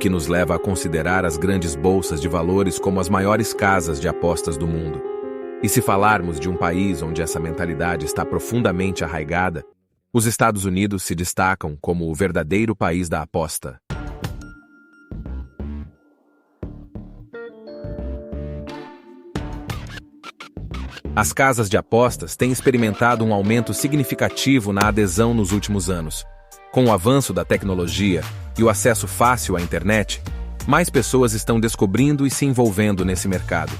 que nos leva a considerar as grandes bolsas de valores como as maiores casas de apostas do mundo. E se falarmos de um país onde essa mentalidade está profundamente arraigada, os Estados Unidos se destacam como o verdadeiro país da aposta. As casas de apostas têm experimentado um aumento significativo na adesão nos últimos anos. Com o avanço da tecnologia e o acesso fácil à internet, mais pessoas estão descobrindo e se envolvendo nesse mercado.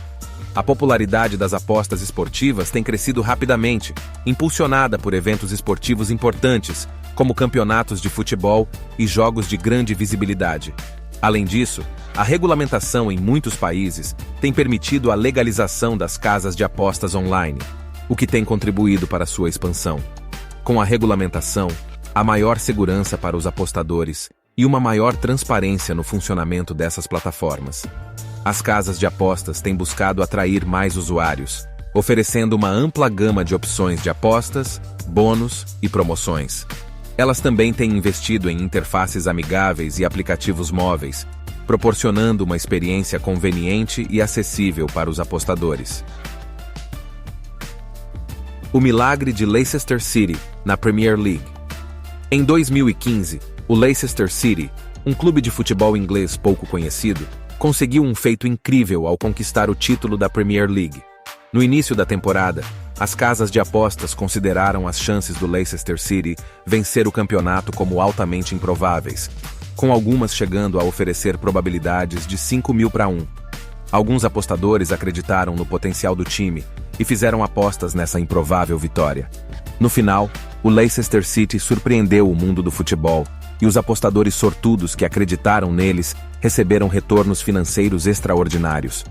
A popularidade das apostas esportivas tem crescido rapidamente, impulsionada por eventos esportivos importantes, como campeonatos de futebol e jogos de grande visibilidade. Além disso, a regulamentação em muitos países tem permitido a legalização das casas de apostas online, o que tem contribuído para sua expansão. Com a regulamentação, há maior segurança para os apostadores e uma maior transparência no funcionamento dessas plataformas. As casas de apostas têm buscado atrair mais usuários, oferecendo uma ampla gama de opções de apostas, bônus e promoções. Elas também têm investido em interfaces amigáveis e aplicativos móveis, proporcionando uma experiência conveniente e acessível para os apostadores. O milagre de Leicester City na Premier League. Em 2015, o Leicester City, um clube de futebol inglês pouco conhecido, conseguiu um feito incrível ao conquistar o título da Premier League. No início da temporada, as casas de apostas consideraram as chances do Leicester City vencer o campeonato como altamente improváveis, com algumas chegando a oferecer probabilidades de 5.000-1. Alguns apostadores acreditaram no potencial do time e fizeram apostas nessa improvável vitória. No final, o Leicester City surpreendeu o mundo do futebol e os apostadores sortudos que acreditaram neles receberam retornos financeiros extraordinários.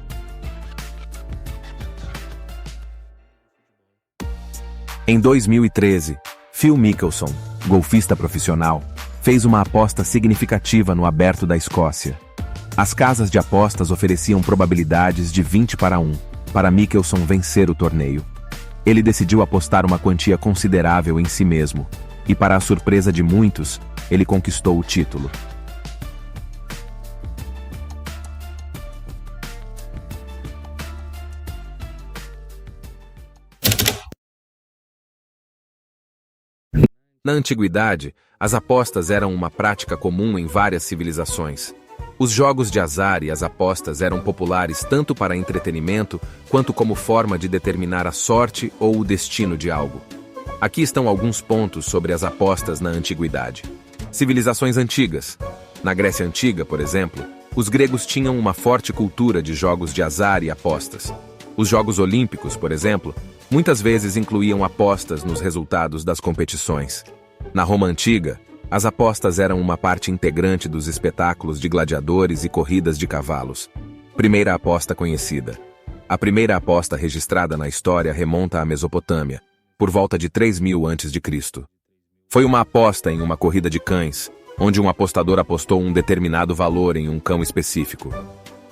Em 2013, Phil Mickelson, golfista profissional, fez uma aposta significativa no Aberto da Escócia. As casas de apostas ofereciam probabilidades de 20-1 para Mickelson vencer o torneio. Ele decidiu apostar uma quantia considerável em si mesmo, e para a surpresa de muitos, ele conquistou o título. Na antiguidade, as apostas eram uma prática comum em várias civilizações. Os jogos de azar e as apostas eram populares tanto para entretenimento quanto como forma de determinar a sorte ou o destino de algo. Aqui estão alguns pontos sobre as apostas na antiguidade. Civilizações antigas. Na Grécia Antiga, por exemplo, os gregos tinham uma forte cultura de jogos de azar e apostas. Os Jogos Olímpicos, por exemplo, muitas vezes incluíam apostas nos resultados das competições. Na Roma Antiga, as apostas eram uma parte integrante dos espetáculos de gladiadores e corridas de cavalos. Primeira aposta conhecida. A primeira aposta registrada na história remonta à Mesopotâmia, por volta de 3000 a.C. Foi uma aposta em uma corrida de cães, onde um apostador apostou um determinado valor em um cão específico.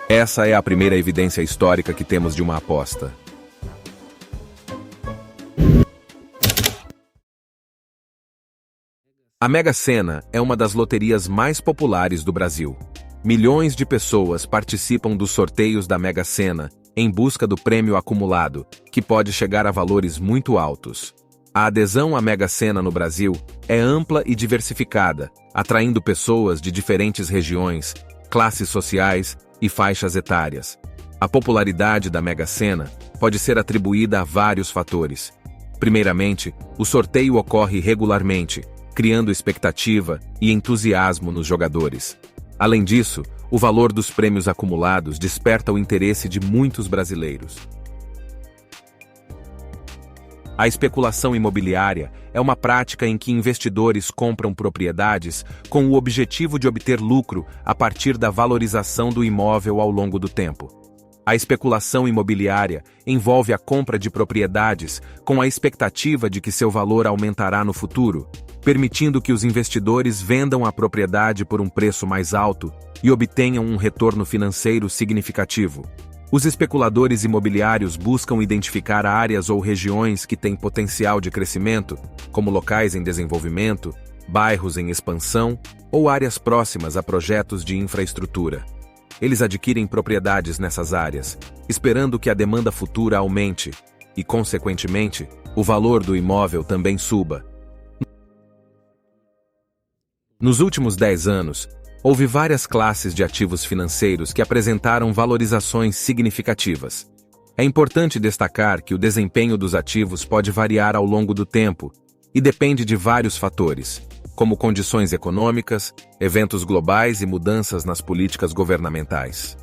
Essa é a primeira evidência histórica que temos de uma aposta. A Mega Sena é uma das loterias mais populares do Brasil. Milhões de pessoas participam dos sorteios da Mega Sena em busca do prêmio acumulado, que pode chegar a valores muito altos. A adesão à Mega Sena no Brasil é ampla e diversificada, atraindo pessoas de diferentes regiões, classes sociais e faixas etárias. A popularidade da Mega Sena pode ser atribuída a vários fatores. Primeiramente, o sorteio ocorre regularmente, criando expectativa e entusiasmo nos jogadores. Além disso, o valor dos prêmios acumulados desperta o interesse de muitos brasileiros. A especulação imobiliária é uma prática em que investidores compram propriedades com o objetivo de obter lucro a partir da valorização do imóvel ao longo do tempo. A especulação imobiliária envolve a compra de propriedades com a expectativa de que seu valor aumentará no futuro, permitindo que os investidores vendam a propriedade por um preço mais alto e obtenham um retorno financeiro significativo. Os especuladores imobiliários buscam identificar áreas ou regiões que têm potencial de crescimento, como locais em desenvolvimento, bairros em expansão ou áreas próximas a projetos de infraestrutura. Eles adquirem propriedades nessas áreas, esperando que a demanda futura aumente e, consequentemente, o valor do imóvel também suba. Nos últimos 10 anos, houve várias classes de ativos financeiros que apresentaram valorizações significativas. É importante destacar que o desempenho dos ativos pode variar ao longo do tempo e depende de vários fatores, como condições econômicas, eventos globais e mudanças nas políticas governamentais.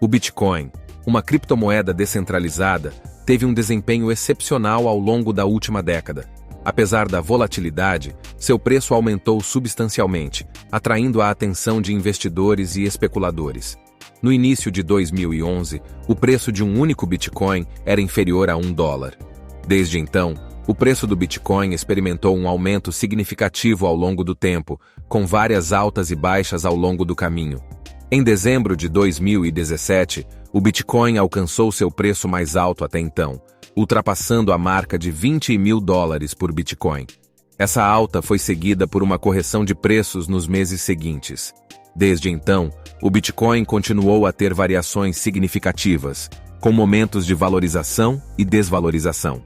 O Bitcoin, uma criptomoeda descentralizada, teve um desempenho excepcional ao longo da última década. Apesar da volatilidade, seu preço aumentou substancialmente, atraindo a atenção de investidores e especuladores. No início de 2011, o preço de um único Bitcoin era inferior a $1. Desde então, o preço do Bitcoin experimentou um aumento significativo ao longo do tempo, com várias altas e baixas ao longo do caminho. Em dezembro de 2017, o Bitcoin alcançou seu preço mais alto até então, ultrapassando a marca de $20 mil por Bitcoin. Essa alta foi seguida por uma correção de preços nos meses seguintes. Desde então, o Bitcoin continuou a ter variações significativas, com momentos de valorização e desvalorização.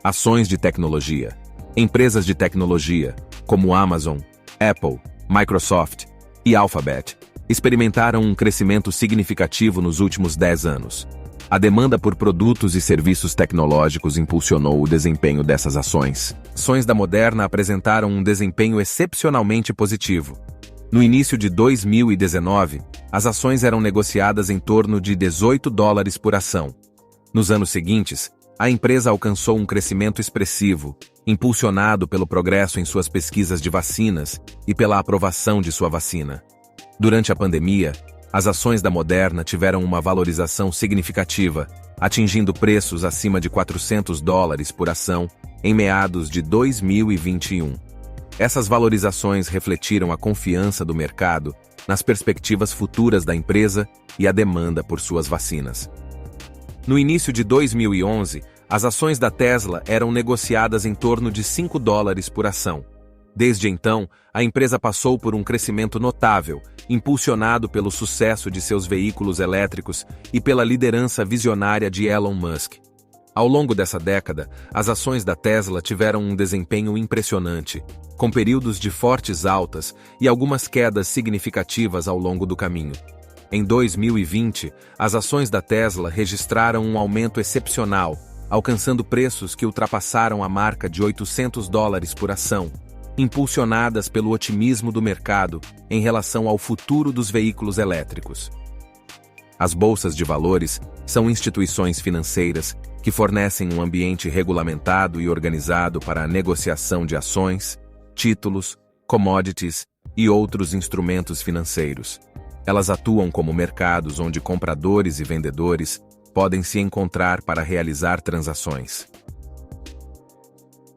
Ações de tecnologia. Empresas de tecnologia, como Amazon, Apple, Microsoft e Alphabet, experimentaram um crescimento significativo nos últimos 10 anos. A demanda por produtos e serviços tecnológicos impulsionou o desempenho dessas ações. Ações da Moderna apresentaram um desempenho excepcionalmente positivo. No início de 2019, as ações eram negociadas em torno de $18 por ação. Nos anos seguintes, a empresa alcançou um crescimento expressivo, impulsionado pelo progresso em suas pesquisas de vacinas e pela aprovação de sua vacina. Durante a pandemia, as ações da Moderna tiveram uma valorização significativa, atingindo preços acima de $400 por ação em meados de 2021. Essas valorizações refletiram a confiança do mercado nas perspectivas futuras da empresa e a demanda por suas vacinas. No início de 2011, as ações da Tesla eram negociadas em torno de $5 por ação. Desde então, a empresa passou por um crescimento notável, impulsionado pelo sucesso de seus veículos elétricos e pela liderança visionária de Elon Musk. Ao longo dessa década, as ações da Tesla tiveram um desempenho impressionante, com períodos de fortes altas e algumas quedas significativas ao longo do caminho. Em 2020, as ações da Tesla registraram um aumento excepcional, alcançando preços que ultrapassaram a marca de $800 por ação, impulsionadas pelo otimismo do mercado em relação ao futuro dos veículos elétricos. As bolsas de valores são instituições financeiras que fornecem um ambiente regulamentado e organizado para a negociação de ações, títulos, commodities e outros instrumentos financeiros. Elas atuam como mercados onde compradores e vendedores podem se encontrar para realizar transações.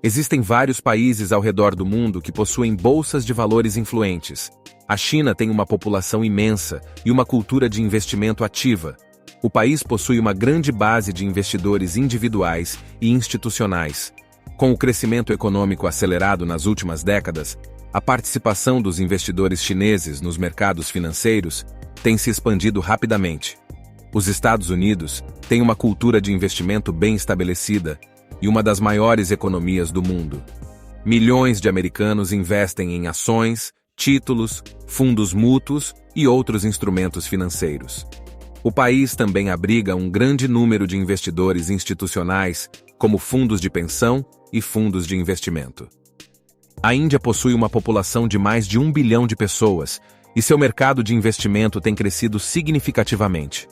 Existem vários países ao redor do mundo que possuem bolsas de valores influentes. A China tem uma população imensa e uma cultura de investimento ativa. O país possui uma grande base de investidores individuais e institucionais. Com o crescimento econômico acelerado nas últimas décadas, a participação dos investidores chineses nos mercados financeiros tem se expandido rapidamente. Os Estados Unidos têm uma cultura de investimento bem estabelecida e uma das maiores economias do mundo. Milhões de americanos investem em ações, títulos, fundos mútuos e outros instrumentos financeiros. O país também abriga um grande número de investidores institucionais, como fundos de pensão e fundos de investimento. A Índia possui uma população de mais de 1 bilhão de pessoas e seu mercado de investimento tem crescido significativamente.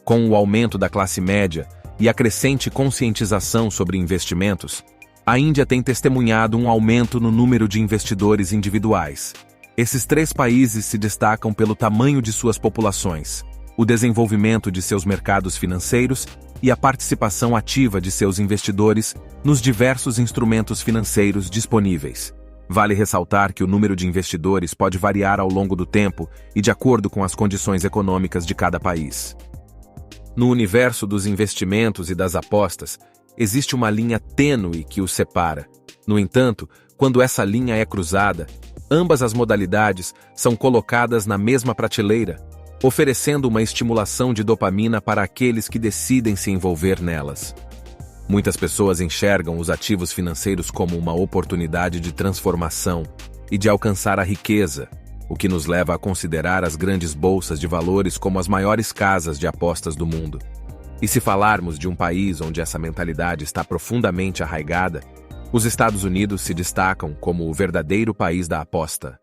Com o aumento da classe média e a crescente conscientização sobre investimentos, a Índia tem testemunhado um aumento no número de investidores individuais. Esses 3 países se destacam pelo tamanho de suas populações, o desenvolvimento de seus mercados financeiros e a participação ativa de seus investidores nos diversos instrumentos financeiros disponíveis. Vale ressaltar que o número de investidores pode variar ao longo do tempo e de acordo com as condições econômicas de cada país. No universo dos investimentos e das apostas, existe uma linha tênue que os separa. No entanto, quando essa linha é cruzada, Ambas as modalidades são colocadas na mesma prateleira, oferecendo uma estimulação de dopamina para aqueles que decidem se envolver nelas. Muitas pessoas enxergam os ativos financeiros como uma oportunidade de transformação e de alcançar a riqueza, o que nos leva a considerar as grandes bolsas de valores como as maiores casas de apostas do mundo. E se falarmos de um país onde essa mentalidade está profundamente arraigada, os Estados Unidos se destacam como o verdadeiro país da aposta.